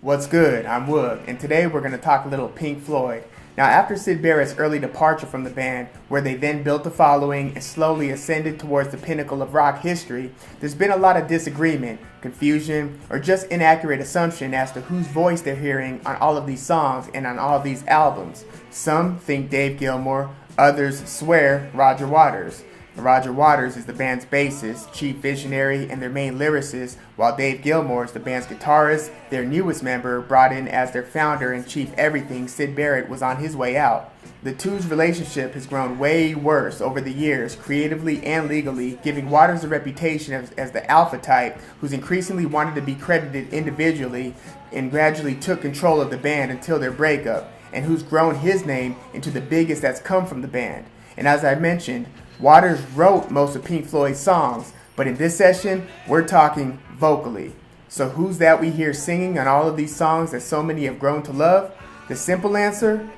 What's good? I'm Woog, and today we're going to talk a little Pink Floyd. Now, after Syd Barrett's early departure from the band, where they then built a following and slowly ascended towards the pinnacle of rock history, there's been a lot of disagreement, confusion, or just inaccurate assumption as to whose voice they're hearing on all of these songs and on all of these albums. Some think Dave Gilmour, others swear Roger Waters. Roger Waters is the band's bassist, chief visionary, and their main lyricist, while Dave Gilmour is the band's guitarist, their newest member, brought in as their founder and chief everything. Syd Barrett was on his way out. The two's relationship has grown way worse over the years, creatively and legally, giving Waters a reputation as the alpha type who's increasingly wanted to be credited individually and gradually took control of the band until their breakup, and who's grown his name into the biggest that's come from the band. And as I mentioned, Waters wrote most of Pink Floyd's songs, but in this session, we're talking vocally. So who's that we hear singing on all of these songs that so many have grown to love? The simple answer?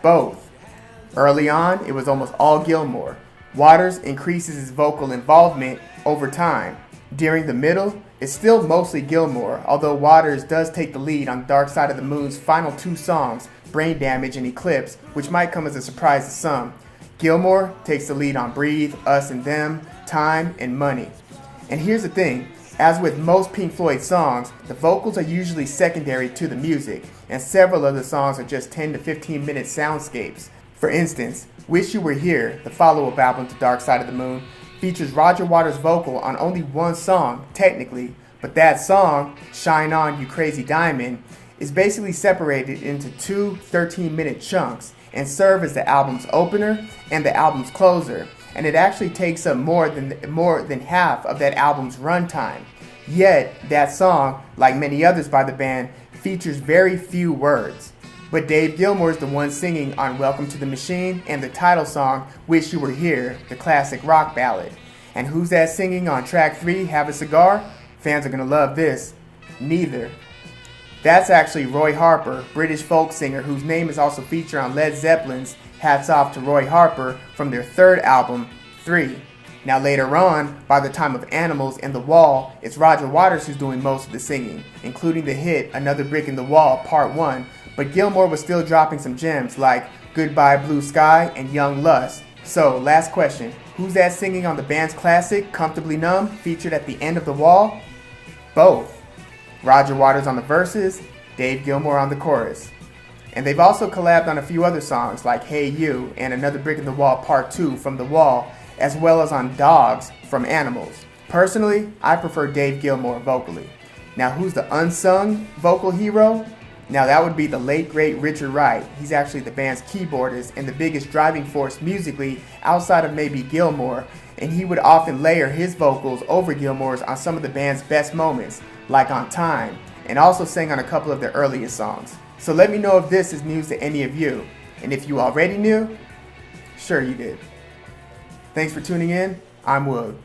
Both. Early on, it was almost all Gilmour. Waters increases his vocal involvement over time. During the middle, it's still mostly Gilmour, although Waters does take the lead on Dark Side of the Moon's final two songs, Brain Damage and Eclipse, which might come as a surprise to some. Gilmour takes the lead on Breathe, Us and Them, Time, and Money. And here's the thing, as with most Pink Floyd songs, the vocals are usually secondary to the music, and several of the songs are just 10 to 15 minute soundscapes. For instance, Wish You Were Here, the follow-up album to Dark Side of the Moon, features Roger Waters' vocal on only one song, technically, but that song, Shine On You Crazy Diamond, is basically separated into two 13-minute chunks and serve as the album's opener and the album's closer, and it actually takes up more than half of that album's runtime. Yet, that song, like many others by the band, features very few words. But Dave Gilmour is the one singing on Welcome to the Machine and the title song, Wish You Were Here, the classic rock ballad. And who's that singing on track 3, Have a Cigar? Fans are gonna love this. Neither. That's actually Roy Harper, British folk singer whose name is also featured on Led Zeppelin's Hats Off to Roy Harper from their third album, 3. Now later on, by the time of Animals and The Wall, it's Roger Waters who's doing most of the singing, including the hit Another Brick in the Wall, Part 1, but Gilmour was still dropping some gems like Goodbye Blue Sky and Young Lust. So, last question, who's that singing on the band's classic, Comfortably Numb, featured at the end of The Wall? Both. Roger Waters on the verses, Dave Gilmour on the chorus. And they've also collabed on a few other songs like Hey You and Another Brick in the Wall Part 2 from The Wall, as well as on Dogs from Animals. Personally, I prefer Dave Gilmour vocally. Now who's the unsung vocal hero? Now that would be the late great Richard Wright. He's actually the band's keyboardist and the biggest driving force musically outside of maybe Gilmour, and he would often layer his vocals over Gilmour's on some of the band's best moments, like on Time, and also sang on a couple of their earliest songs. So let me know if this is news to any of you, and if you already knew, sure you did. Thanks for tuning in, I'm Woog.